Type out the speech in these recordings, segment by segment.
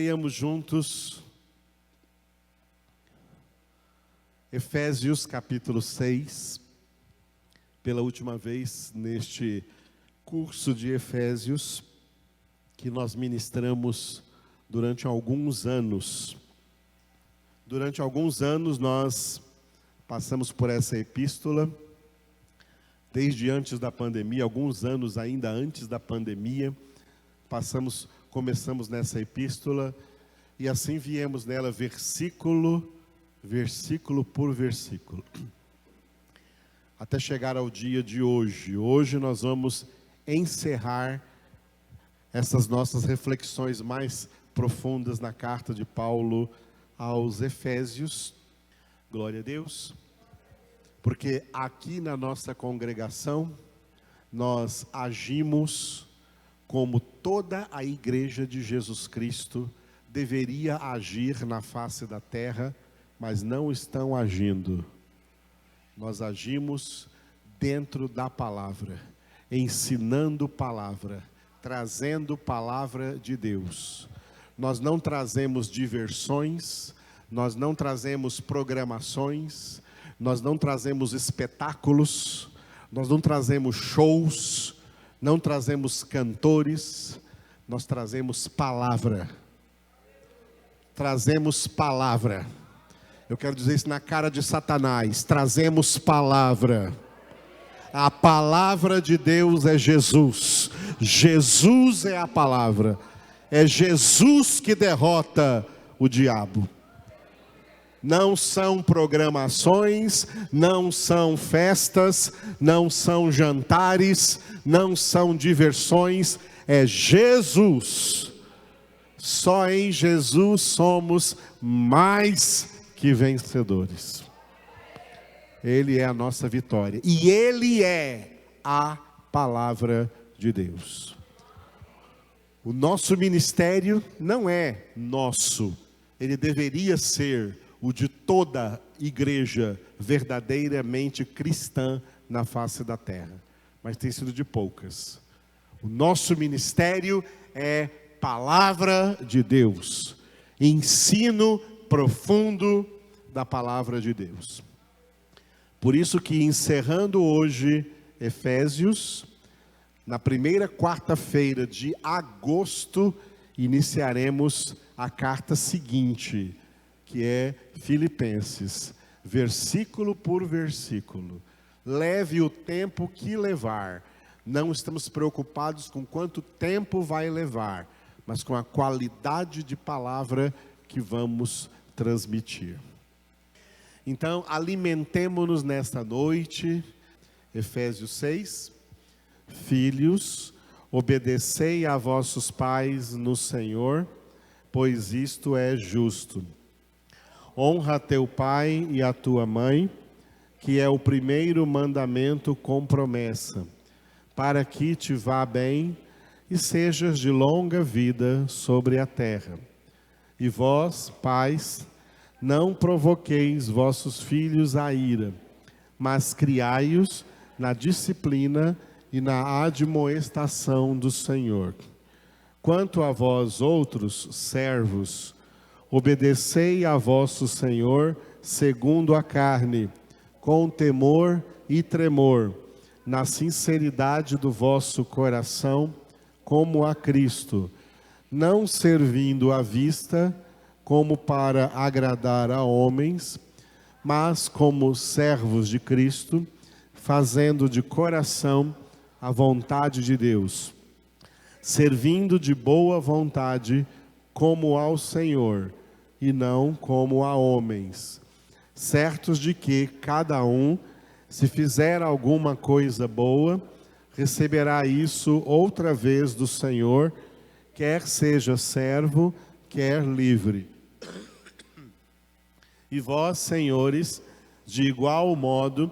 Leiamos juntos Efésios capítulo 6, pela última vez neste curso de Efésios, que nós ministramos durante alguns anos. Durante alguns anos nós passamos por essa epístola, desde antes da pandemia, alguns anos ainda antes da pandemia, começamos nessa epístola, e assim viemos nela versículo por versículo, até chegar ao dia de hoje. Hoje nós vamos encerrar essas nossas reflexões mais profundas na carta de Paulo aos Efésios. Glória a Deus, porque aqui na nossa congregação nós agimos como toda a igreja de Jesus Cristo deveria agir na face da terra, mas não estão agindo. Nós agimos dentro da palavra, ensinando palavra, trazendo palavra de Deus. Nós não trazemos diversões, nós não trazemos programações, nós não trazemos espetáculos, nós não trazemos shows, não trazemos cantores, nós trazemos palavra. Trazemos palavra. Eu quero dizer isso na cara de Satanás. Trazemos palavra. A palavra de Deus é Jesus. Jesus é a palavra. É Jesus que derrota o diabo. Não são programações, não são festas, não são jantares, não são diversões. É Jesus. Só em Jesus somos mais que vencedores. Ele é a nossa vitória. E Ele é a palavra de Deus. O nosso ministério não é nosso. Ele deveria ser o de toda igreja verdadeiramente cristã na face da terra. Mas tem sido de poucas. O nosso ministério é palavra de Deus. Ensino profundo da palavra de Deus. Por isso que, encerrando hoje Efésios, na primeira quarta-feira de agosto, iniciaremos a carta seguinte, que é Filipenses, versículo por versículo. Leve o tempo que levar. Não estamos preocupados com quanto tempo vai levar, mas com a qualidade de palavra que vamos transmitir. Então, alimentemo-nos nesta noite. Efésios 6. Filhos, obedecei a vossos pais no Senhor, pois isto é justo. Honra teu pai e a tua mãe, que é o primeiro mandamento com promessa, para que te vá bem e sejas de longa vida sobre a terra. E vós, pais, não provoqueis vossos filhos à ira, mas criai-os na disciplina e na admoestação do Senhor. Quanto a vós outros, servos, obedecei a vosso Senhor segundo a carne, com temor e tremor, na sinceridade do vosso coração, como a Cristo, não servindo à vista, como para agradar a homens, mas como servos de Cristo, fazendo de coração a vontade de Deus, servindo de boa vontade, como ao Senhor, e não como a homens, certos de que cada um, se fizer alguma coisa boa, receberá isso outra vez do Senhor, quer seja servo, quer livre. E vós, senhores, de igual modo,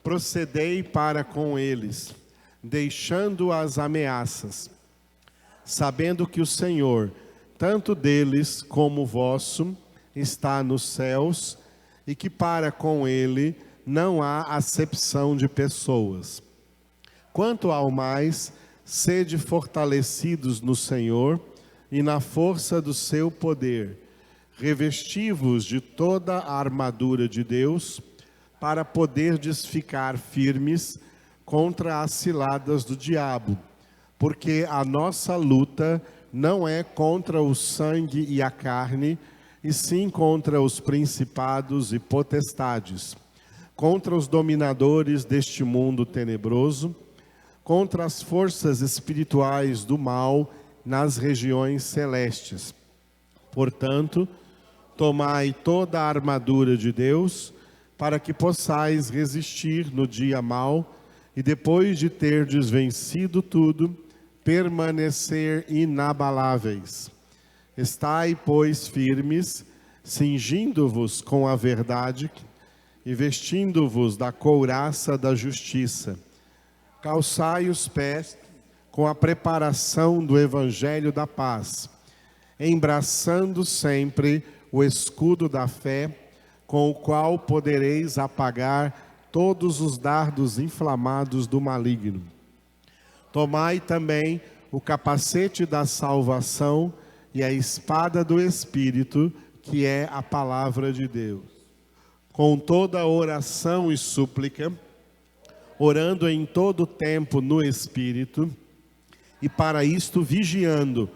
procedei para com eles, deixando as ameaças, sabendo que o Senhor, tanto deles como vosso, está nos céus, e que para com ele não há acepção de pessoas. Quanto ao mais, sede fortalecidos no Senhor e na força do seu poder, revesti-vos de toda a armadura de Deus, para poderdes ficar firmes contra as ciladas do diabo, porque a nossa luta não é contra o sangue e a carne, e sim contra os principados e potestades, contra os dominadores deste mundo tenebroso, contra as forças espirituais do mal nas regiões celestes. Portanto, tomai toda a armadura de Deus, para que possais resistir no dia mau, e depois de terdes vencido tudo, permanecer inabaláveis. Estai, pois, firmes, cingindo-vos com a verdade, e vestindo-vos da couraça da justiça. Calçai os pés com a preparação do evangelho da paz, embraçando sempre o escudo da fé, com o qual podereis apagar todos os dardos inflamados do maligno. Tomai também o capacete da salvação e a espada do Espírito, que é a palavra de Deus. Com toda oração e súplica, orando em todo tempo no Espírito, e para isto vigiando,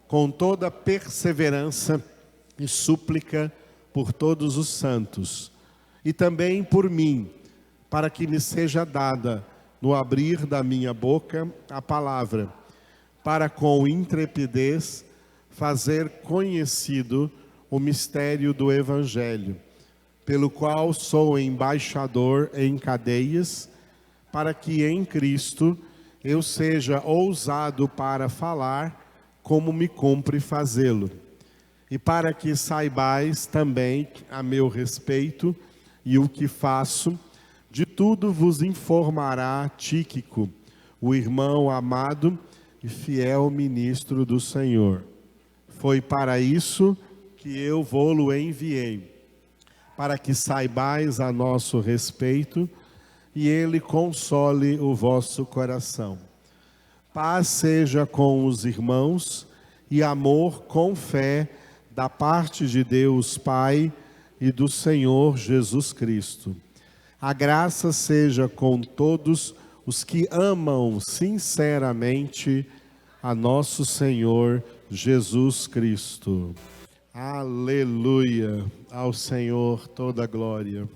com toda perseverança e súplica por todos os santos, e também por mim, para que me seja dada, no abrir da minha boca, a palavra, para com intrepidez fazer conhecido o mistério do Evangelho, pelo qual sou embaixador em cadeias, para que em Cristo eu seja ousado para falar como me cumpre fazê-lo. E para que saibais também a meu respeito e o que faço, de tudo vos informará Tíquico, o irmão amado e fiel ministro do Senhor. Foi para isso que eu vô-lo enviei, para que saibais a nosso respeito e ele console o vosso coração. Paz seja com os irmãos e amor com fé da parte de Deus Pai e do Senhor Jesus Cristo. A graça seja com todos os que amam sinceramente a nosso Senhor Jesus Cristo. Aleluia! Ao Senhor toda a glória.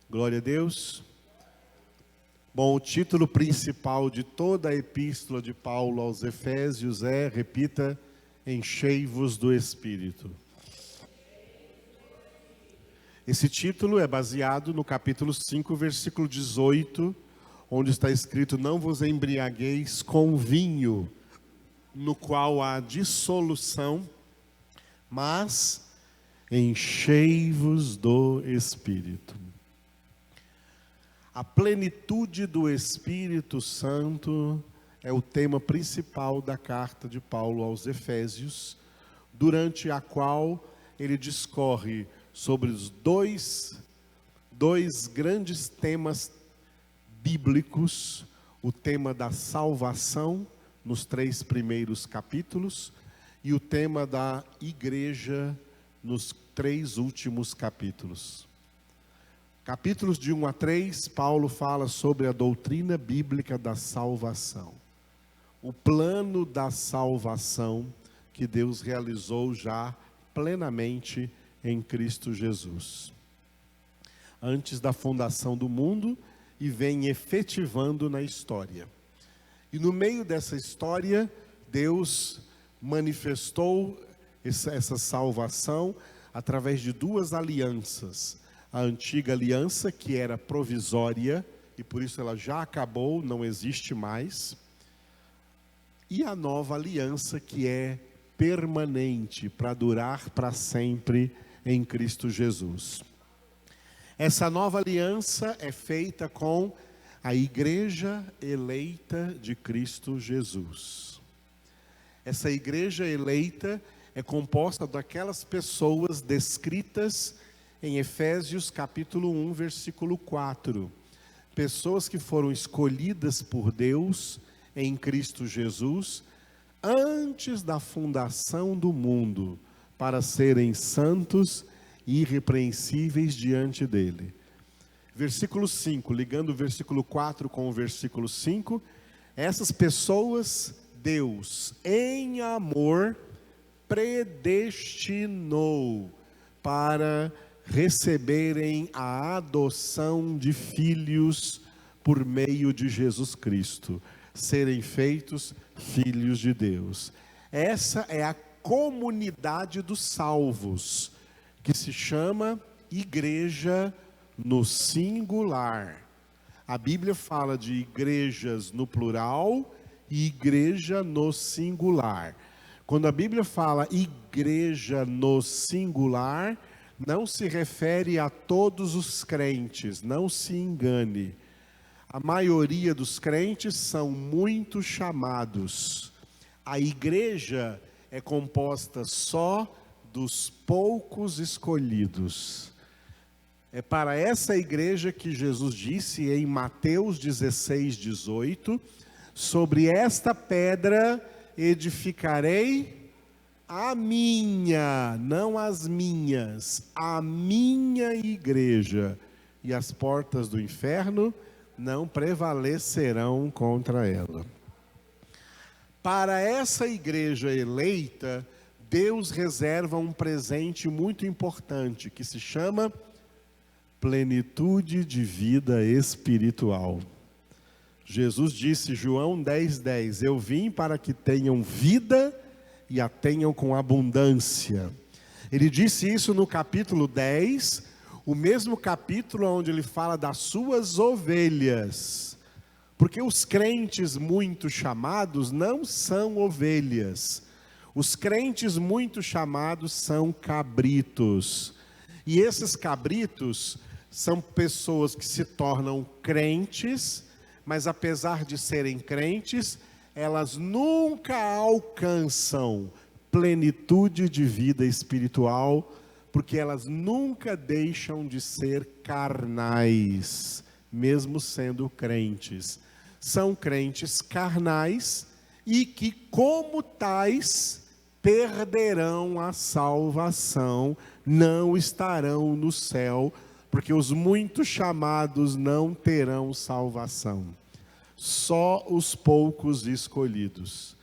Glória a Deus. Bom, o título principal de toda a epístola de Paulo aos Efésios é, repita, enchei-vos do Espírito. Esse título é baseado no capítulo 5, versículo 18, onde está escrito: não vos embriagueis com vinho, no qual há dissolução, mas enchei-vos do Espírito. A plenitude do Espírito Santo é o tema principal da carta de Paulo aos Efésios, durante a qual ele discorre sobre os dois grandes temas bíblicos: o tema da salvação, nos 3 primeiros capítulos, e o tema da igreja, nos 3 últimos capítulos. Capítulos de 1 a 3, Paulo fala sobre a doutrina bíblica da salvação. O plano da salvação que Deus realizou já plenamente em Cristo Jesus, antes da fundação do mundo, e vem efetivando na história. E no meio dessa história, Deus manifestou essa salvação através de 2 alianças. A antiga aliança, que era provisória, e por isso ela já acabou, não existe mais. E a nova aliança, que é permanente, para durar para sempre em Cristo Jesus. Essa nova aliança é feita com a igreja eleita de Cristo Jesus. Essa igreja eleita é composta daquelas pessoas descritas em Efésios capítulo 1, versículo 4. Pessoas que foram escolhidas por Deus em Cristo Jesus antes da fundação do mundo, para serem santos e irrepreensíveis diante dele. Versículo 5, ligando o versículo 4 com o versículo 5, essas pessoas, Deus, em amor, predestinou para receberem a adoção de filhos por meio de Jesus Cristo, serem feitos filhos de Deus. Essa é a comunidade dos salvos, que se chama igreja no singular. A Bíblia fala de igrejas no plural e igreja no singular. Quando a Bíblia fala igreja no singular, não se refere a todos os crentes, não se engane. A maioria dos crentes são muito chamados. A igreja é composta só dos poucos escolhidos. É para essa igreja que Jesus disse em Mateus 16, 18, sobre esta pedra edificarei a minha, não as minhas, a minha igreja, e as portas do inferno não prevalecerão contra ela. Para essa igreja eleita, Deus reserva um presente muito importante, que se chama plenitude de vida espiritual. Jesus disse, João 10:10, eu vim para que tenham vida e a tenham com abundância. Ele disse isso no capítulo 10, o mesmo capítulo onde ele fala das suas ovelhas. Porque os crentes muito chamados não são ovelhas. Os crentes muito chamados são cabritos. E esses cabritos são pessoas que se tornam crentes, mas apesar de serem crentes, elas nunca alcançam plenitude de vida espiritual, porque elas nunca deixam de ser carnais, mesmo sendo crentes. São crentes carnais e que, como tais, perderão a salvação, não estarão no céu, porque os muito chamados não terão salvação. Só os poucos escolhidos.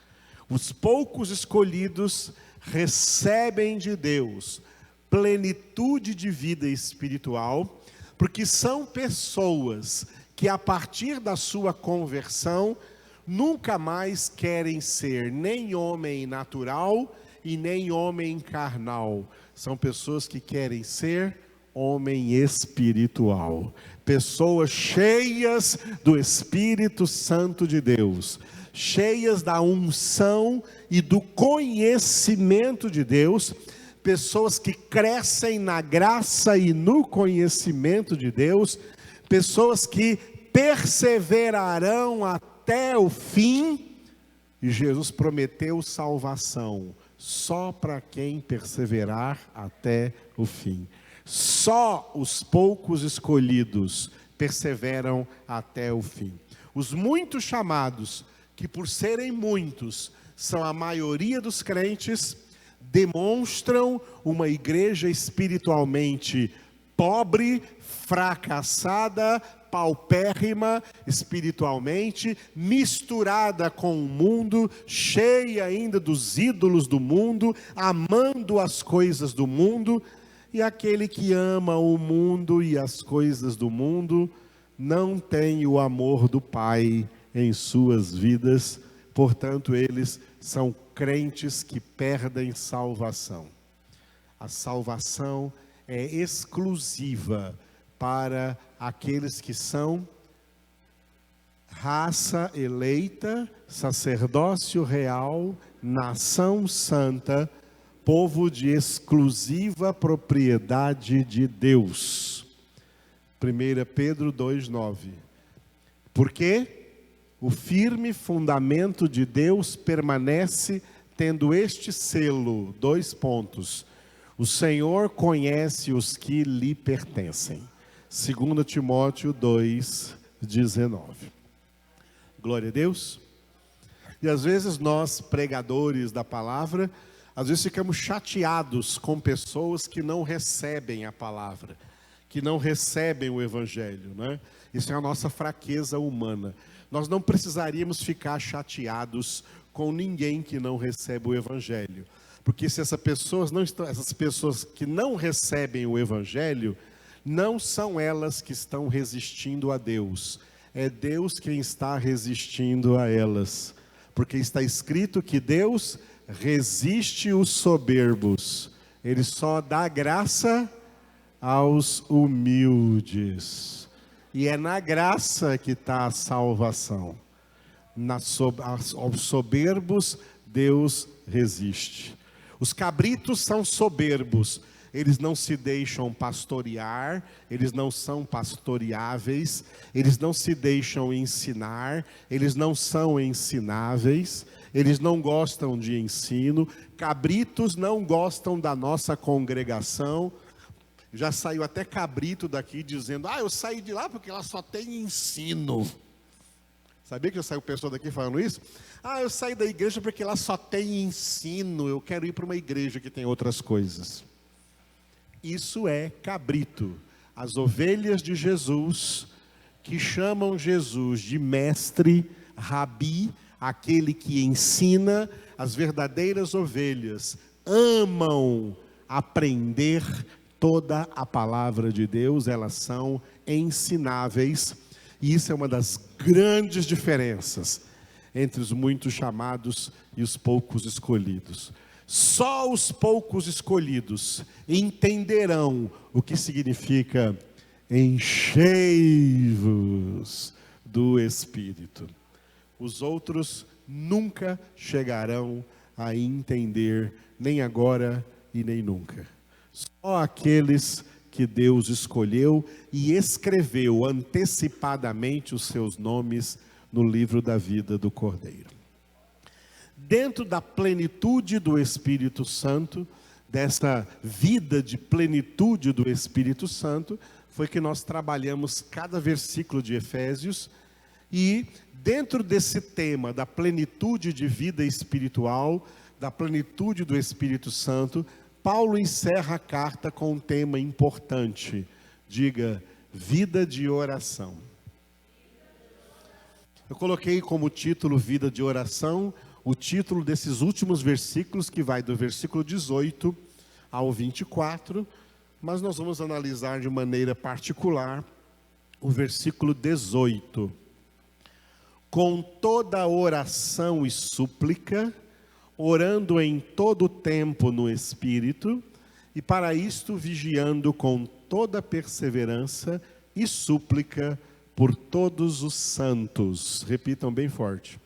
Os poucos escolhidos recebem de Deus plenitude de vida espiritual, porque são pessoas que a partir da sua conversão nunca mais querem ser nem homem natural e nem homem carnal. São pessoas que querem ser homem espiritual, pessoas cheias do Espírito Santo de Deus, cheias da unção e do conhecimento de Deus, pessoas que crescem na graça e no conhecimento de Deus, pessoas que perseverarão até o fim, e Jesus prometeu salvação só para quem perseverar até o fim. Só os poucos escolhidos perseveram até o fim. Os muitos chamados, que por serem muitos, são a maioria dos crentes, demonstram uma igreja espiritualmente pobre, fracassada, paupérrima espiritualmente, misturada com o mundo, cheia ainda dos ídolos do mundo, amando as coisas do mundo. E aquele que ama o mundo e as coisas do mundo não tem o amor do Pai em suas vidas, portanto eles são crentes que perdem salvação. A salvação é exclusiva para aqueles que são raça eleita, sacerdócio real, nação santa, povo de exclusiva propriedade de Deus. 1 Pedro 2,9. Porque o firme fundamento de Deus permanece tendo este selo, 2 pontos. O Senhor conhece os que lhe pertencem. 2 Timóteo 2,19. Glória a Deus. E às vezes nós, pregadores da palavra, às vezes ficamos chateados com pessoas que não recebem a palavra, que não recebem o evangelho, né? Isso é a nossa fraqueza humana. Nós não precisaríamos ficar chateados com ninguém que não recebe o evangelho. Porque se essas pessoas que não recebem o evangelho, não são elas que estão resistindo a Deus. É Deus quem está resistindo a elas. Porque está escrito que Deus resiste os soberbos. Ele só dá graça aos humildes. E é na graça que está a salvação. Aos soberbos, Deus resiste. Os cabritos são soberbos, eles não se deixam pastorear, eles não são pastoreáveis, eles não se deixam ensinar, eles não são ensináveis, eles não gostam de ensino. Cabritos não gostam da nossa congregação. Já saiu até cabrito daqui dizendo: eu saí de lá porque lá só tem ensino. Sabia que já saiu pessoa daqui falando isso? Eu saí da igreja porque lá só tem ensino, eu quero ir para uma igreja que tem outras coisas. Isso é cabrito. As ovelhas de Jesus, que chamam Jesus de mestre, rabi, aquele que ensina, as verdadeiras ovelhas amam aprender toda a palavra de Deus, elas são ensináveis. E isso é uma das grandes diferenças entre os muitos chamados e os poucos escolhidos. Só os poucos escolhidos entenderão o que significa enchei-vos do Espírito. Os outros nunca chegarão a entender, nem agora e nem nunca. Só aqueles que Deus escolheu e escreveu antecipadamente os seus nomes no livro da vida do Cordeiro. Dentro da plenitude do Espírito Santo, dessa vida de plenitude do Espírito Santo, foi que nós trabalhamos cada versículo de Efésios. E dentro desse tema da plenitude de vida espiritual, da plenitude do Espírito Santo, Paulo encerra a carta com um tema importante. Diga: vida de oração. Eu coloquei como título vida de oração o título desses últimos versículos, que vai do versículo 18 ao 24, mas nós vamos analisar de maneira particular o versículo 18. Com toda oração e súplica, orando em todo tempo no Espírito, e para isto vigiando com toda perseverança e súplica por todos os santos. Repitam bem forte.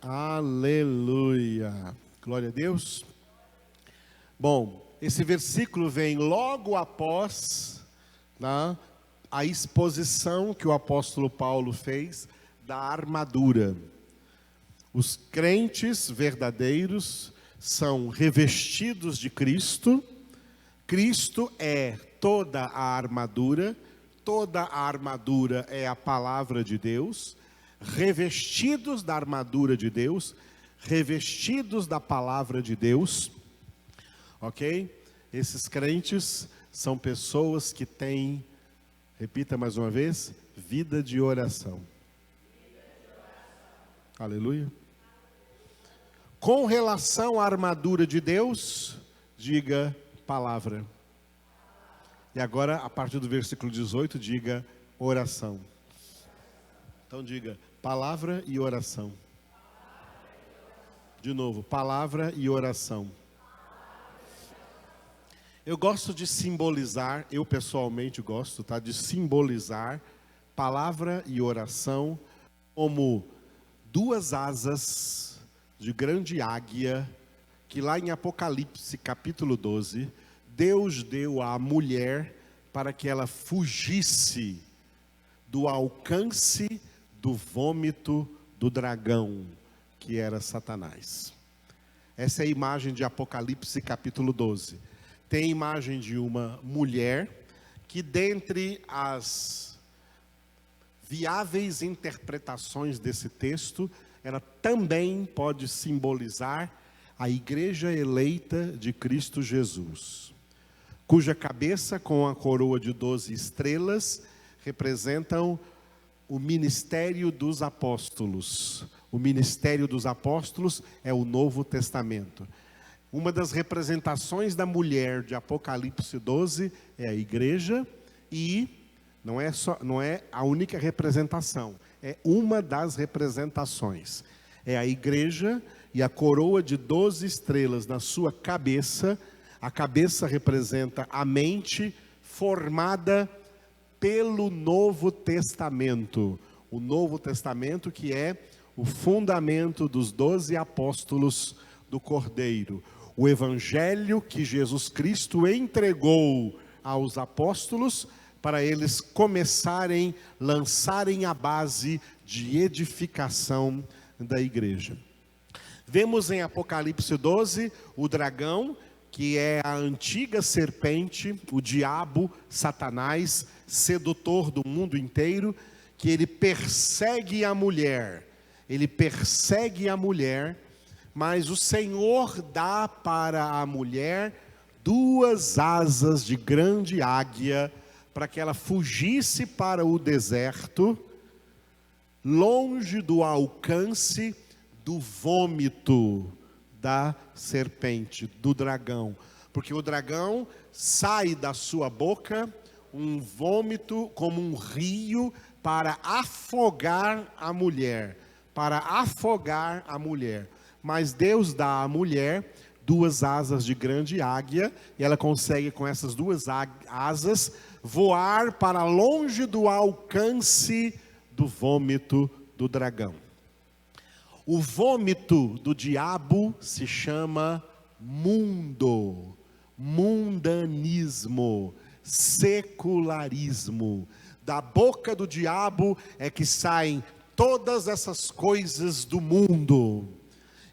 Aleluia, glória a Deus. Bom, esse versículo vem logo após a exposição que o apóstolo Paulo fez da armadura. Os crentes verdadeiros são revestidos de Cristo. Cristo é toda a armadura é a palavra de Deus. Revestidos da armadura de Deus, revestidos da palavra de Deus, ok? Esses crentes são pessoas que têm, repita mais uma vez, vida de oração. Aleluia. Com relação à armadura de Deus, diga palavra. E agora, a partir do versículo 18, diga oração. Então diga, palavra e oração. De novo, palavra e oração. Eu gosto de simbolizar, eu pessoalmente gosto, de simbolizar palavra e oração como duas asas de grande águia, que lá em Apocalipse capítulo 12, Deus deu à mulher para que ela fugisse do alcance do vômito do dragão, que era Satanás. Essa é a imagem de Apocalipse capítulo 12. Tem a imagem de uma mulher que, dentre as viáveis interpretações desse texto, ela também pode simbolizar a igreja eleita de Cristo Jesus, cuja cabeça com a coroa de 12 estrelas representam o ministério dos apóstolos. O ministério dos apóstolos é o Novo Testamento. Uma das representações da mulher de Apocalipse 12 é a igreja, e não é a única representação, é uma das representações. É a igreja e a coroa de 12 estrelas na sua cabeça. A cabeça representa a mente formada pelo Novo Testamento. O Novo Testamento, que é o fundamento dos 12 apóstolos do Cordeiro. O evangelho que Jesus Cristo entregou aos apóstolos para eles começarem, lançarem a base de edificação da igreja. Vemos em Apocalipse 12 o dragão, que é a antiga serpente, o diabo, Satanás, sedutor do mundo inteiro, que ele persegue a mulher. Ele persegue a mulher, mas o Senhor dá para a mulher 2 asas de grande águia, para que ela fugisse para o deserto, longe do alcance do vômito da serpente, do dragão. Porque o dragão sai da sua boca um vômito como um rio para afogar a mulher. Para afogar a mulher. Mas Deus dá à mulher 2 asas de grande águia, e ela consegue com essas 2 asas voar para longe do alcance do vômito do dragão. O vômito do diabo se chama mundo, mundanismo, secularismo. Da boca do diabo é que saem todas essas coisas do mundo.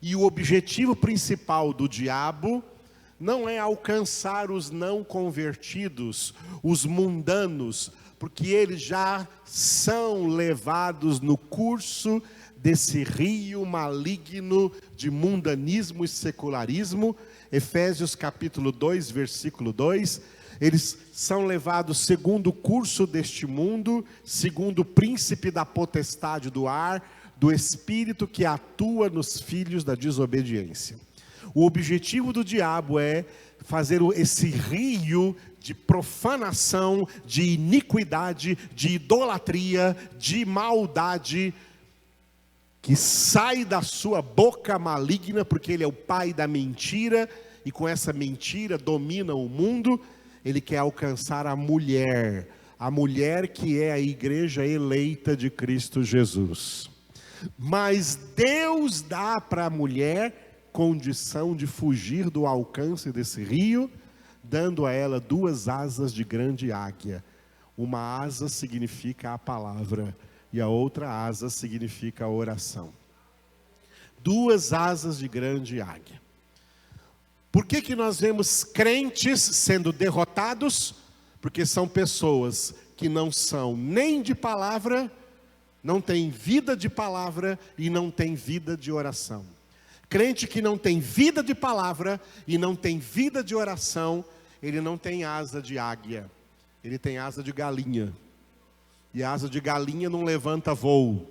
E o objetivo principal do diabo não é alcançar os não convertidos, os mundanos, porque eles já são levados no curso desse rio maligno de mundanismo e secularismo. Efésios capítulo 2, versículo 2, eles são levados segundo o curso deste mundo, segundo o príncipe da potestade do ar, do espírito que atua nos filhos da desobediência. O objetivo do diabo é fazer esse rio de profanação, de iniquidade, de idolatria, de maldade, que sai da sua boca maligna, porque ele é o pai da mentira, e com essa mentira domina o mundo. Ele quer alcançar a mulher que é a igreja eleita de Cristo Jesus. Mas Deus dá para a mulher condição de fugir do alcance desse rio, dando a ela 2 asas de grande águia. Uma asa significa a palavra, e a outra asa significa a oração. 2 asas de grande águia. Por que nós vemos crentes sendo derrotados? Porque são pessoas que não são nem de palavra, não têm vida de palavra e não têm vida de oração. Crente que não tem vida de palavra e não tem vida de oração, ele não tem asa de águia, ele tem asa de galinha. E a asa de galinha não levanta voo.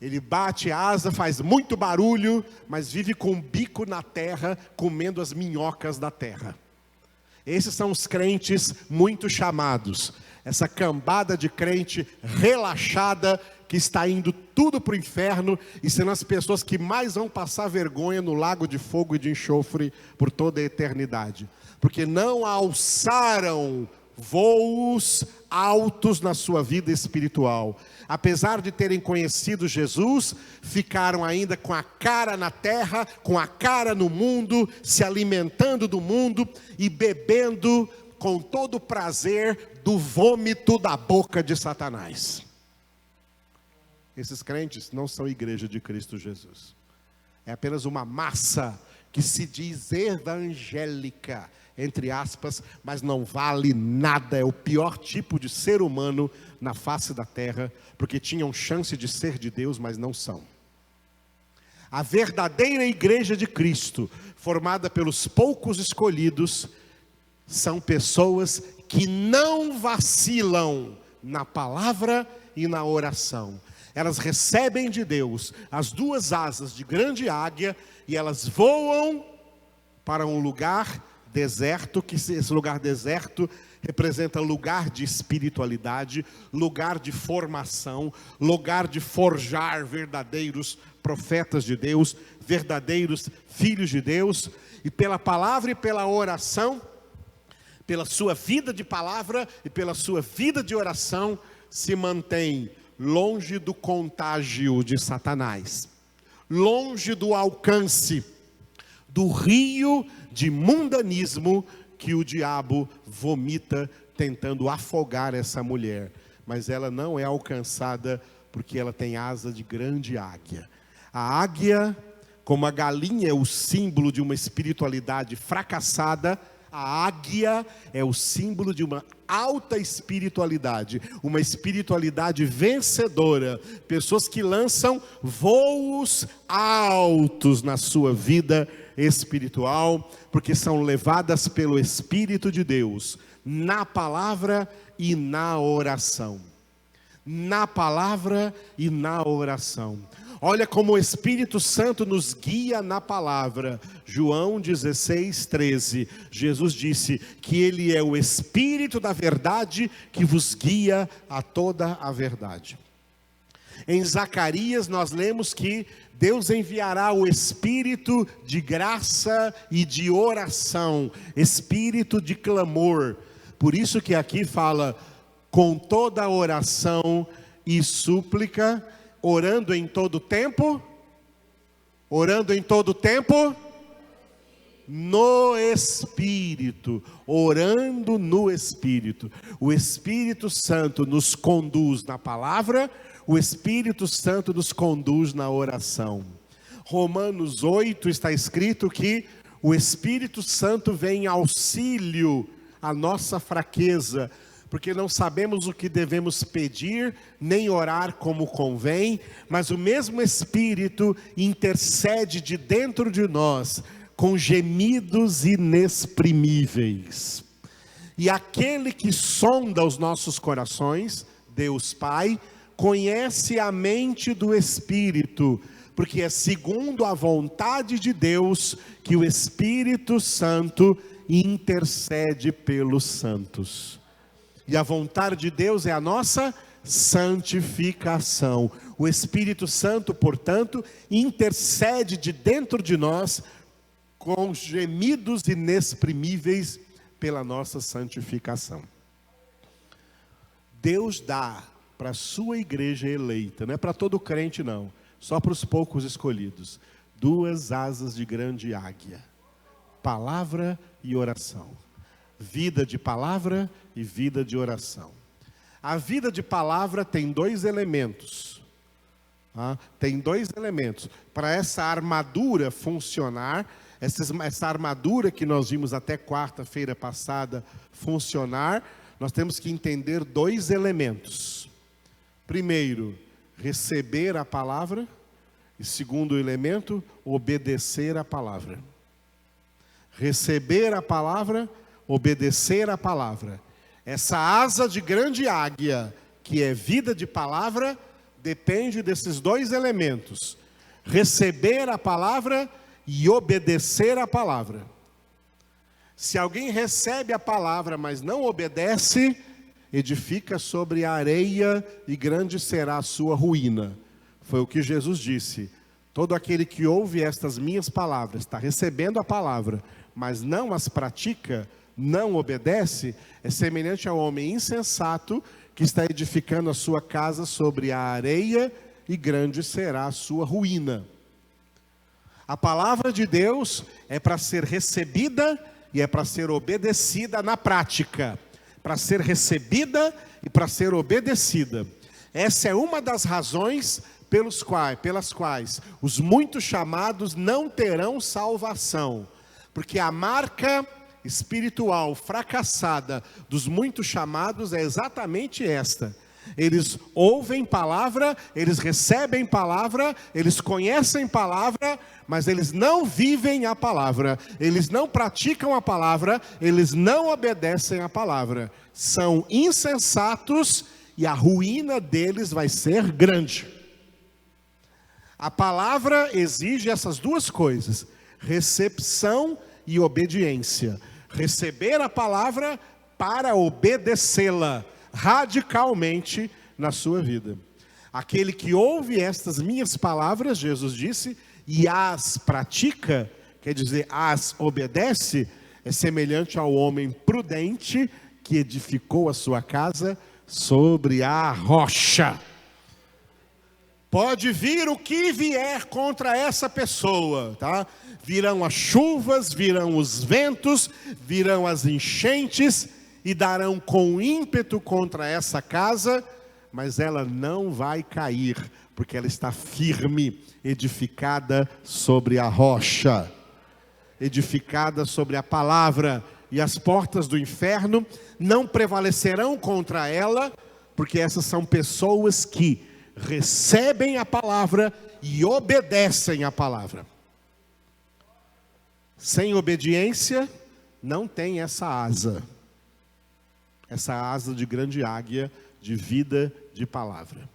Ele bate a asa, faz muito barulho, mas vive com o bico na terra, comendo as minhocas da terra. Esses são os crentes muito chamados. Essa cambada de crente relaxada, que está indo tudo para o inferno, e sendo as pessoas que mais vão passar vergonha no lago de fogo e de enxofre por toda a eternidade. Porque não alçaram voos altos na sua vida espiritual. Apesar de terem conhecido Jesus, ficaram ainda com a cara na terra, com a cara no mundo, se alimentando do mundo e bebendo com todo o prazer do vômito da boca de Satanás. Esses crentes não são igreja de Cristo Jesus. É apenas uma massa que se diz evangélica, entre aspas, mas não vale nada. É o pior tipo de ser humano na face da terra, porque tinham chance de ser de Deus, mas não são. A verdadeira igreja de Cristo, formada pelos poucos escolhidos, são pessoas que não vacilam na palavra e na oração. Elas recebem de Deus as duas asas de grande águia e elas voam para um lugar deserto, que esse lugar deserto representa lugar de espiritualidade, lugar de formação, lugar de forjar verdadeiros profetas de Deus, verdadeiros filhos de Deus, e pela palavra e pela oração, pela sua vida de palavra e pela sua vida de oração, se mantém longe do contágio de Satanás, longe do alcance do rio de mundanismo que o diabo vomita tentando afogar essa mulher. Mas ela não é alcançada porque ela tem asa de grande águia. A águia, como a galinha é o símbolo de uma espiritualidade fracassada, a águia é o símbolo de uma alta espiritualidade, uma espiritualidade vencedora, pessoas que lançam voos altos na sua vida espiritual, porque são levadas pelo Espírito de Deus, na palavra e na oração. Na palavra e na oração. Olha como o Espírito Santo nos guia na palavra. João 16:13. Jesus disse que Ele é o Espírito da verdade que vos guia a toda a verdade. Em Zacarias nós lemos que Deus enviará o Espírito de graça e de oração, Espírito de clamor. Por isso que aqui fala, com toda oração e súplica, orando em todo tempo, no Espírito, orando no Espírito. O Espírito Santo nos conduz na palavra, o Espírito Santo nos conduz na oração. Romanos 8 está escrito que o Espírito Santo vem em auxílio à nossa fraqueza, porque não sabemos o que devemos pedir, nem orar como convém, mas o mesmo Espírito intercede de dentro de nós, com gemidos inexprimíveis. E aquele que sonda os nossos corações, Deus Pai, conhece a mente do Espírito, porque é segundo a vontade de Deus que o Espírito Santo intercede pelos santos. E a vontade de Deus é a nossa santificação. O Espírito Santo, portanto, intercede de dentro de nós com gemidos inexprimíveis pela nossa santificação. Deus dá para a sua igreja eleita, não é para todo crente não, só para os poucos escolhidos, duas asas de grande águia: palavra e oração. Vida de palavra e vida de oração. A vida de palavra tem dois elementos. Tem dois elementos. Para essa armadura funcionar, essa armadura que nós vimos até quarta-feira passada funcionar, nós temos que entender dois elementos. Primeiro, receber a palavra. E segundo elemento, obedecer a palavra. Receber a palavra, obedecer a palavra. Essa asa de grande águia, que é vida de palavra, depende desses dois elementos: receber a palavra e obedecer a palavra. Se alguém recebe a palavra, mas não obedece, edifica sobre a areia e grande será a sua ruína. Foi o que Jesus disse: todo aquele que ouve estas minhas palavras, está recebendo a palavra, mas não as pratica, não obedece, é semelhante ao homem insensato que está edificando a sua casa sobre a areia e grande será a sua ruína. A palavra de Deus é para ser recebida e é para ser obedecida na prática. Para ser recebida e para ser obedecida. Essa é uma das razões pelas quais os muitos chamados não terão salvação. Porque a marca espiritual fracassada dos muitos chamados é exatamente esta: eles ouvem palavra, eles recebem palavra, eles conhecem palavra, mas eles não vivem a palavra, eles não praticam a palavra, eles não obedecem a palavra. São insensatos e a ruína deles vai ser grande. A palavra exige essas duas coisas: recepção e obediência. Receber a palavra para obedecê-la radicalmente na sua vida. Aquele que ouve estas minhas palavras, Jesus disse, e as pratica, quer dizer, as obedece, é semelhante ao homem prudente que edificou a sua casa sobre a rocha. Pode vir o que vier contra essa pessoa, tá? Virão as chuvas, virão os ventos, virão as enchentes e darão com ímpeto contra essa casa, mas ela não vai cair, porque ela está firme, edificada sobre a rocha, edificada sobre a palavra, e as portas do inferno não prevalecerão contra ela, porque essas são pessoas que recebem a palavra e obedecem a palavra. Sem obediência, não tem essa asa de grande águia, de vida, de palavra.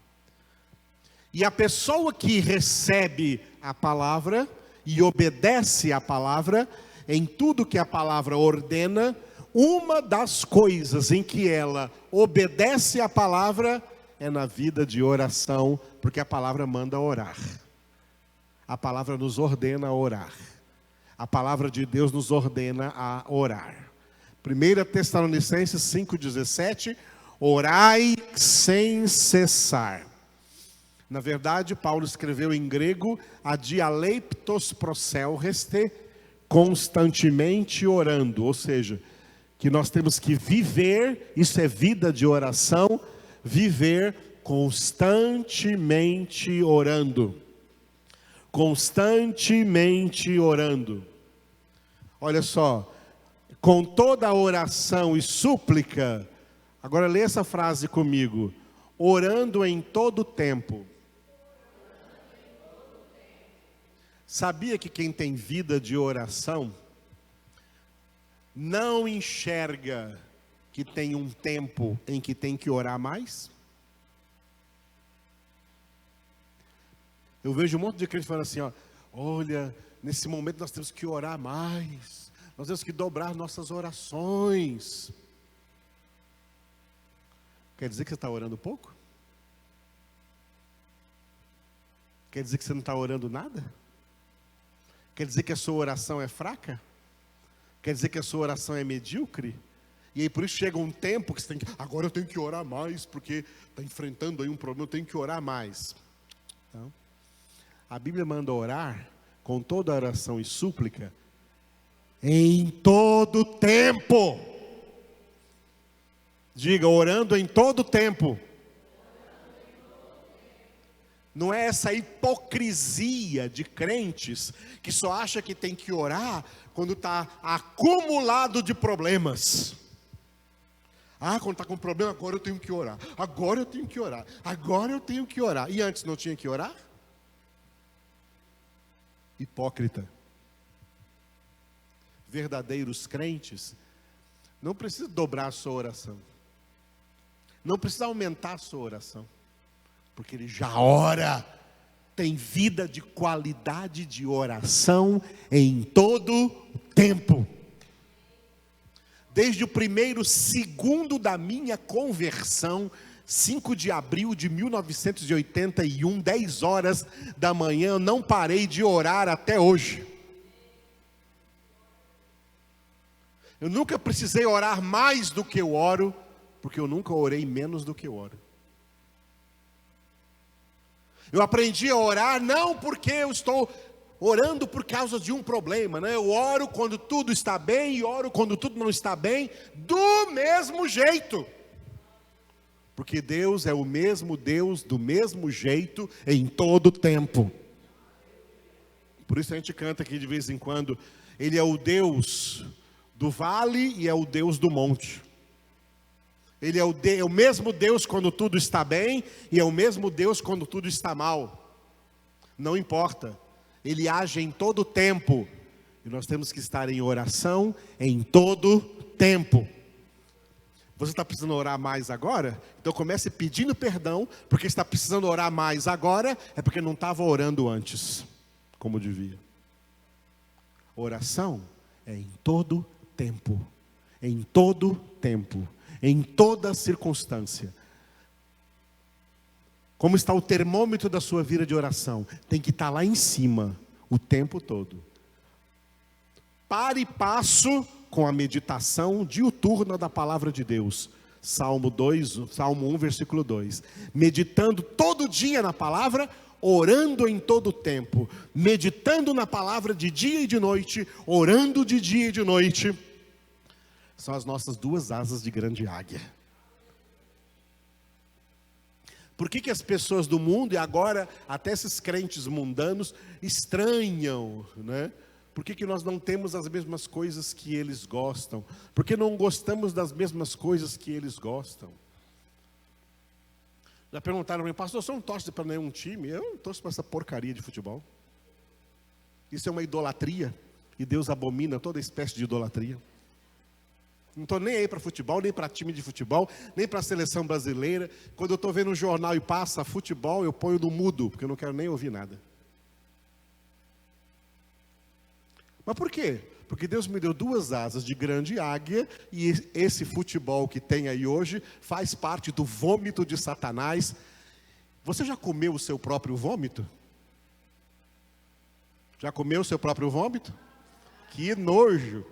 E a pessoa que recebe a palavra e obedece a palavra, em tudo que a palavra ordena, uma das coisas em que ela obedece a palavra é na vida de oração, porque a palavra manda orar. A palavra nos ordena a orar. A palavra de Deus nos ordena a orar. 1 Tessalonicenses 5,17, orai sem cessar. Na verdade, Paulo escreveu em grego, a dialeiptos proselreste, constantemente orando. Ou seja, que nós temos que viver, isso é vida de oração, viver constantemente orando. Constantemente orando. Olha só, com toda oração e súplica, agora lê essa frase comigo, orando em todo tempo. Sabia que quem tem vida de oração não enxerga que tem um tempo em que tem que orar mais? Eu vejo um monte de crente falando assim, ó, olha, nesse momento nós temos que orar mais, nós temos que dobrar nossas orações. Quer dizer que você está orando pouco? Quer dizer que você não está orando nada? Quer dizer que a sua oração é fraca? Quer dizer que a sua oração é medíocre? E aí por isso chega um tempo que você tem que, agora eu tenho que orar mais, porque está enfrentando aí um problema, eu tenho que orar mais. Então, a Bíblia manda orar com toda oração e súplica, em todo tempo. Diga, orando em todo tempo. Não é essa hipocrisia de crentes que só acha que tem que orar quando está acumulado de problemas. Ah, quando está com problema, agora eu tenho que orar. Agora eu tenho que orar. Agora eu tenho que orar. E antes não tinha que orar? Hipócrita. Verdadeiros crentes não precisam dobrar a sua oração. Não precisa aumentar a sua oração. Porque ele já ora. Tem vida de qualidade de oração em todo o tempo. Desde o primeiro segundo da minha conversão, 5 de abril de 1981, 10 horas da manhã, eu não parei de orar até hoje. Eu nunca precisei orar mais do que eu oro, porque eu nunca orei menos do que eu oro. Eu aprendi a orar não porque eu estou orando por causa de um problema, né? Eu oro quando tudo está bem e oro quando tudo não está bem, do mesmo jeito. Porque Deus é o mesmo Deus, do mesmo jeito, em todo tempo. Por isso a gente canta aqui de vez em quando, Ele é o Deus do vale e é o Deus do monte. Ele é o mesmo Deus quando tudo está bem e é o mesmo Deus quando tudo está mal. Não importa, Ele age em todo tempo. E nós temos que estar em oração em todo tempo. Você está precisando orar mais agora? Então comece pedindo perdão, porque está precisando orar mais agora, é porque não estava orando antes, como devia. Oração é em todo tempo, em todo tempo, em toda circunstância. Como está o termômetro da sua vida de oração? Tem que estar lá em cima, o tempo todo. Pare e passo com a meditação diuturna da palavra de Deus. Salmo 1, versículo 2. Meditando todo dia na palavra, orando em todo tempo. Meditando na palavra de dia e de noite, orando de dia e de noite. São as nossas duas asas de grande águia. Por que as pessoas do mundo, e agora até esses crentes mundanos, estranham, né? Por que nós não temos as mesmas coisas que eles gostam? Por que não gostamos das mesmas coisas que eles gostam? Já perguntaram para mim, pastor, você não torce para nenhum time? Eu não torço para essa porcaria de futebol. Isso é uma idolatria, e Deus abomina toda espécie de idolatria. Não estou nem aí para futebol, nem para time de futebol, nem para a seleção brasileira. Quando eu estou vendo um jornal e passa futebol, eu ponho no mudo, porque eu não quero nem ouvir nada. Mas por quê? Porque Deus me deu duas asas de grande águia, e esse futebol que tem aí hoje faz parte do vômito de Satanás. Você já comeu o seu próprio vômito? Já comeu o seu próprio vômito? Que nojo!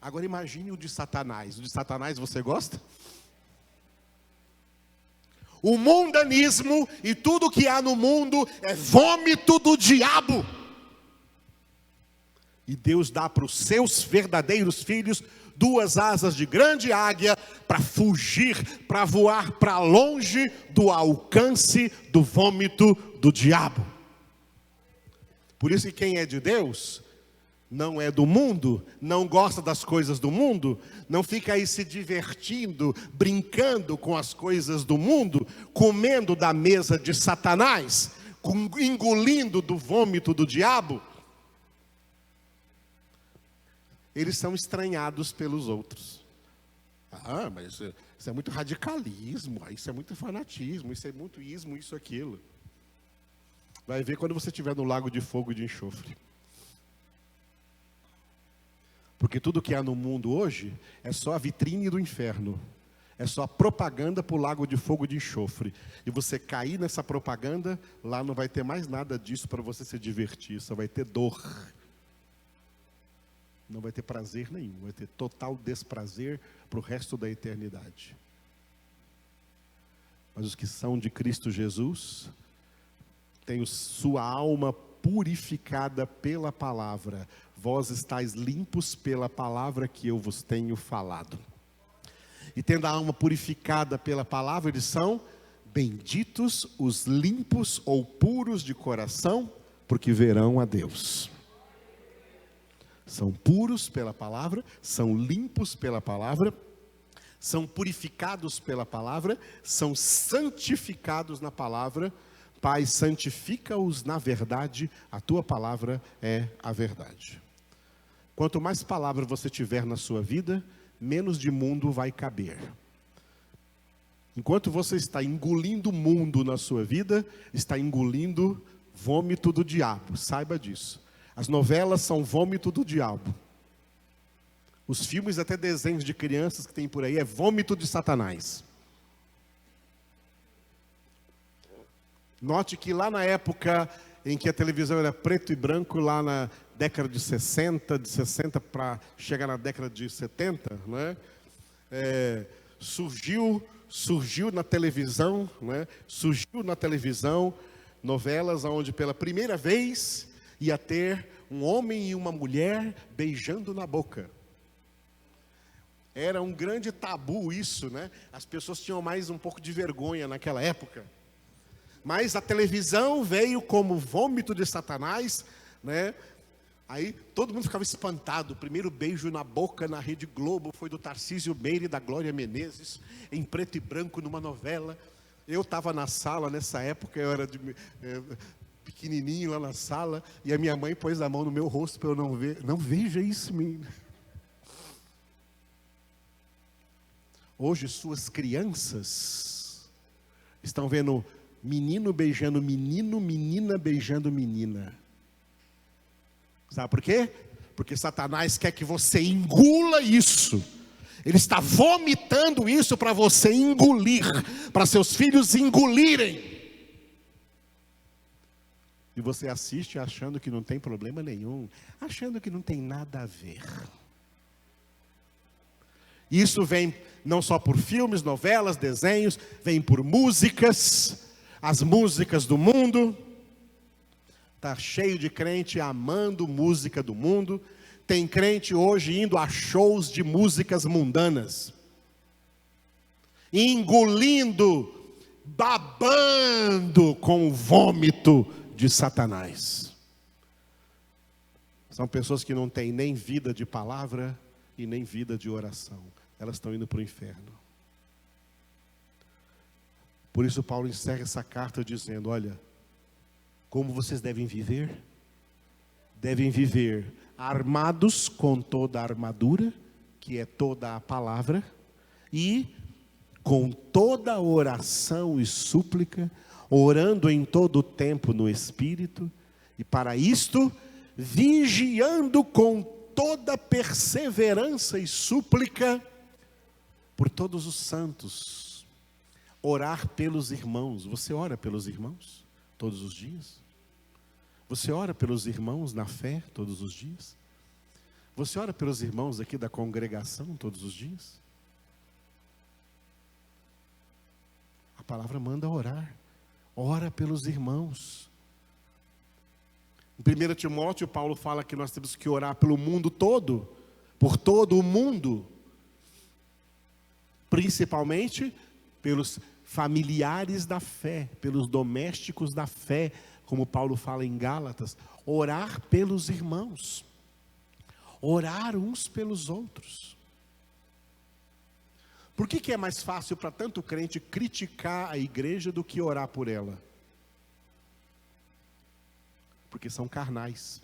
Agora imagine o de Satanás. O de Satanás você gosta? O mundanismo e tudo que há no mundo é vômito do diabo. E Deus dá para os seus verdadeiros filhos duas asas de grande águia para fugir, para voar para longe do alcance do vômito do diabo. Por isso que quem é de Deus não é do mundo, não gosta das coisas do mundo, não fica aí se divertindo, brincando com as coisas do mundo, comendo da mesa de Satanás, engolindo do vômito do diabo. Eles são estranhados pelos outros. Ah, mas isso é muito radicalismo, isso é muito fanatismo, isso é muito ismo, isso, aquilo. Vai ver quando você estiver no lago de fogo e de enxofre. Porque tudo que há no mundo hoje é só a vitrine do inferno. É só a propaganda para o lago de fogo e de enxofre. E você cair nessa propaganda, lá não vai ter mais nada disso para você se divertir, só vai ter dor. Não vai ter prazer nenhum, vai ter total desprazer para o resto da eternidade. Mas os que são de Cristo Jesus, têm sua alma purificada pela palavra. Vós estáis limpos pela palavra que eu vos tenho falado. E tendo a alma purificada pela palavra, eles são benditos os limpos ou puros de coração, porque verão a Deus. São puros pela palavra, são limpos pela palavra, são purificados pela palavra, são santificados na palavra. Pai, santifica-os na verdade, a tua palavra é a verdade. Quanto mais palavra você tiver na sua vida, menos de mundo vai caber. Enquanto você está engolindo o mundo na sua vida, está engolindo vômito do diabo, saiba disso. As novelas são vômito do diabo. Os filmes, até desenhos de crianças que tem por aí, é vômito de Satanás. Note que lá na época em que a televisão era preto e branco, lá na década de 60 para chegar na década de 70, né? Surgiu na televisão, né? Surgiu na televisão novelas onde pela primeira vez ia ter um homem e uma mulher beijando na boca. Era um grande tabu isso, né? As pessoas tinham mais um pouco de vergonha naquela época. Mas a televisão veio como vômito de Satanás, né? Aí todo mundo ficava espantado. O primeiro beijo na boca na Rede Globo foi do Tarcísio Meire e da Glória Menezes, em preto e branco, numa novela. Eu estava na sala nessa época, eu era pequenininho lá na sala, e a minha mãe pôs a mão no meu rosto para eu não ver. Não veja isso, menina. Hoje suas crianças estão vendo menino beijando menino, menina beijando menina. Sabe por quê? Porque Satanás quer que você engula isso. Ele está vomitando isso para você engolir, para seus filhos engolirem. E você assiste achando que não tem problema nenhum, achando que não tem nada a ver. Isso vem não só por filmes, novelas, desenhos, vem por músicas, as músicas do mundo. Está cheio de crente amando música do mundo. Tem crente hoje indo a shows de músicas mundanas, engolindo, babando com o vômito de Satanás. São pessoas que não têm nem vida de palavra e nem vida de oração. Elas estão indo para o inferno. Por isso Paulo encerra essa carta dizendo: olha, como vocês devem viver? Devem viver armados com toda a armadura, que é toda a palavra, e com toda a oração e súplica, orando em todo o tempo no Espírito, e para isto, vigiando com toda perseverança e súplica, por todos os santos. Orar pelos irmãos. Você ora pelos irmãos todos os dias? Você ora pelos irmãos na fé todos os dias? Você ora pelos irmãos aqui da congregação todos os dias? A palavra manda orar. Ora pelos irmãos. Em 1 Timóteo, Paulo fala que nós temos que orar pelo mundo todo, por todo o mundo, principalmente pelos familiares da fé, pelos domésticos da fé, como Paulo fala em Gálatas. Orar pelos irmãos, orar uns pelos outros. Por que é mais fácil para tanto crente criticar a igreja do que orar por ela? Porque são carnais.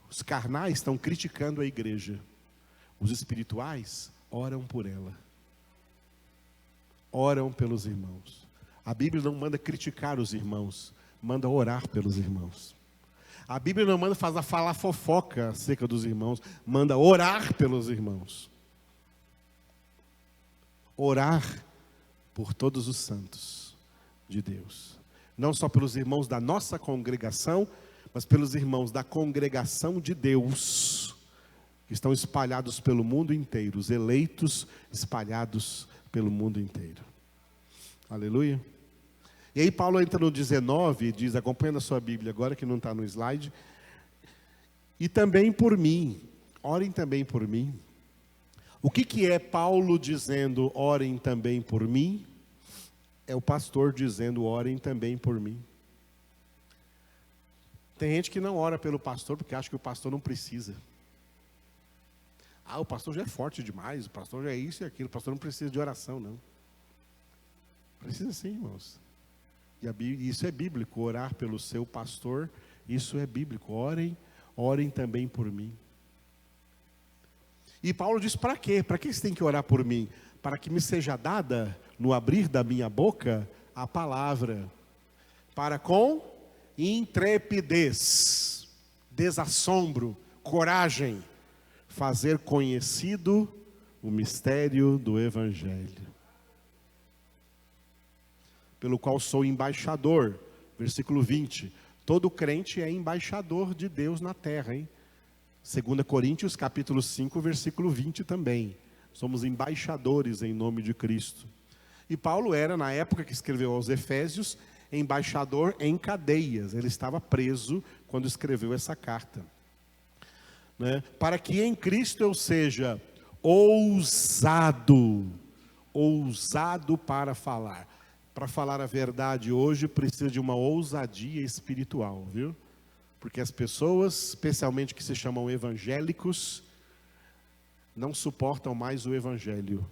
Os carnais estão criticando a igreja. Os espirituais oram por ela. Oram pelos irmãos. A Bíblia não manda criticar os irmãos, manda orar pelos irmãos. A Bíblia não manda falar fofoca acerca dos irmãos, manda orar pelos irmãos. Orar por todos os santos de Deus. Não só pelos irmãos da nossa congregação, mas pelos irmãos da congregação de Deus, que estão espalhados pelo mundo inteiro, os eleitos espalhados pelo mundo inteiro. Aleluia. E aí Paulo entra no 19 e diz, acompanha a sua Bíblia agora que não está no slide. E também por mim, orem também por mim. O que é Paulo dizendo, orem também por mim? É o pastor dizendo, orem também por mim. Tem gente que não ora pelo pastor porque acha que o pastor não precisa. O pastor já é forte demais, o pastor já é isso e aquilo, o pastor não precisa de oração, não. Precisa sim, irmãos. E isso é bíblico, orar pelo seu pastor, isso é bíblico. Orem também por mim. E Paulo diz, para quê? Para que você tem que orar por mim? Para que me seja dada, no abrir da minha boca, a palavra. Para com intrepidez, desassombro, coragem, fazer conhecido o mistério do Evangelho, pelo qual sou embaixador. Versículo 20. Todo crente é embaixador de Deus na terra, hein? 2 Coríntios capítulo 5, versículo 20 também. Somos embaixadores em nome de Cristo. E Paulo era, na época que escreveu aos Efésios, embaixador em cadeias. Ele estava preso quando escreveu essa carta. Para que em Cristo eu seja ousado, ousado para falar. Para falar a verdade hoje precisa de uma ousadia espiritual, viu? Porque as pessoas, especialmente que se chamam evangélicos, não suportam mais o evangelho,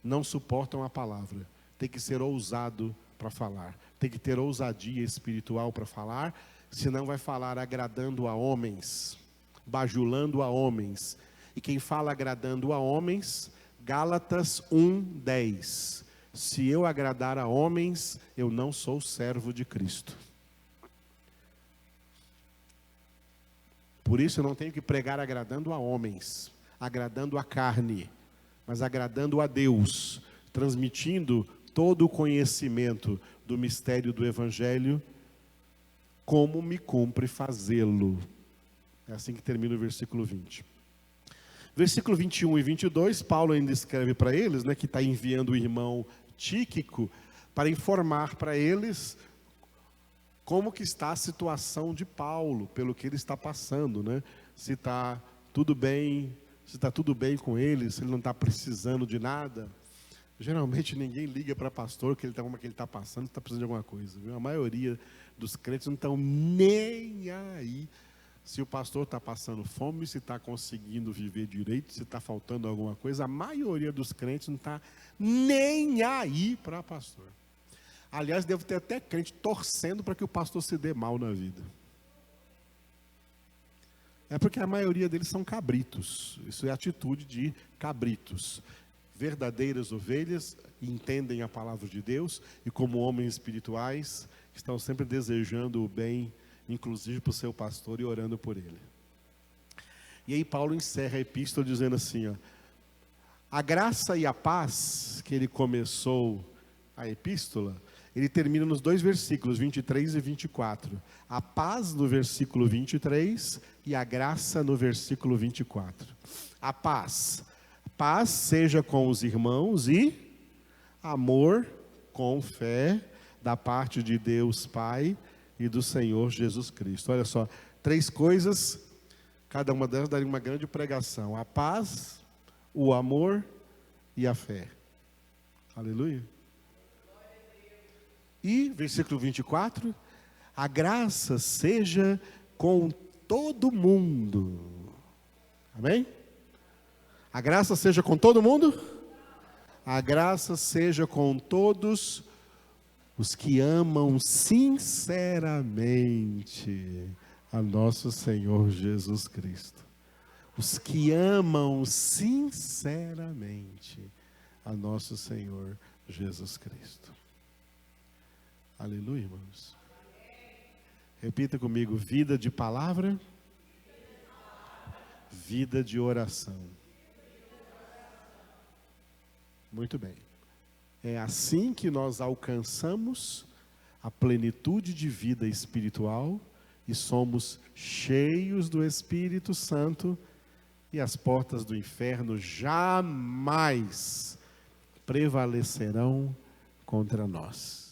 não suportam a palavra. Tem que ser ousado para falar, tem que ter ousadia espiritual para falar, senão vai falar agradando a homens, bajulando a homens. E quem fala agradando a homens, Gálatas 1:10. Se eu agradar a homens, eu não sou servo de Cristo. Por isso eu não tenho que pregar agradando a homens, agradando a carne, mas agradando a Deus, transmitindo todo o conhecimento do mistério do Evangelho, como me cumpre fazê-lo. É assim que termina o versículo 20. Versículo 21 e 22, Paulo ainda escreve para eles, que está enviando o irmão Tíquico para informar para eles como que está a situação de Paulo, pelo que ele está passando, se está tudo bem, se está tudo bem com ele, se ele não está precisando de nada. Geralmente ninguém liga para pastor como que ele está passando, se está precisando de alguma coisa, viu? A maioria dos crentes não estão nem aí se o pastor está passando fome, se está conseguindo viver direito, se está faltando alguma coisa. A maioria dos crentes não está nem aí para pastor. Aliás, deve ter até crente torcendo para que o pastor se dê mal na vida. É porque a maioria deles são cabritos. Isso é atitude de cabritos. Verdadeiras ovelhas entendem a palavra de Deus e, como homens espirituais, estão sempre desejando o bem, inclusive para o seu pastor, e orando por ele. E aí Paulo encerra a epístola dizendo assim, a graça e a paz que ele começou a epístola, ele termina nos 2 versículos, 23 e 24. A paz no versículo 23 e a graça no versículo 24. A paz. Paz seja com os irmãos e amor com fé da parte de Deus Pai e do Senhor Jesus Cristo. Olha só, 3 coisas, cada uma delas daria uma grande pregação. A paz, o amor e a fé. Aleluia. E, versículo 24, a graça seja com todo mundo. Amém? A graça seja com todo mundo? A graça seja com todos os que amam sinceramente a nosso Senhor Jesus Cristo. Os que amam sinceramente a nosso Senhor Jesus Cristo. Aleluia, irmãos. Repita comigo: vida de palavra, vida de oração. Muito bem. É assim que nós alcançamos a plenitude de vida espiritual e somos cheios do Espírito Santo, e as portas do inferno jamais prevalecerão contra nós.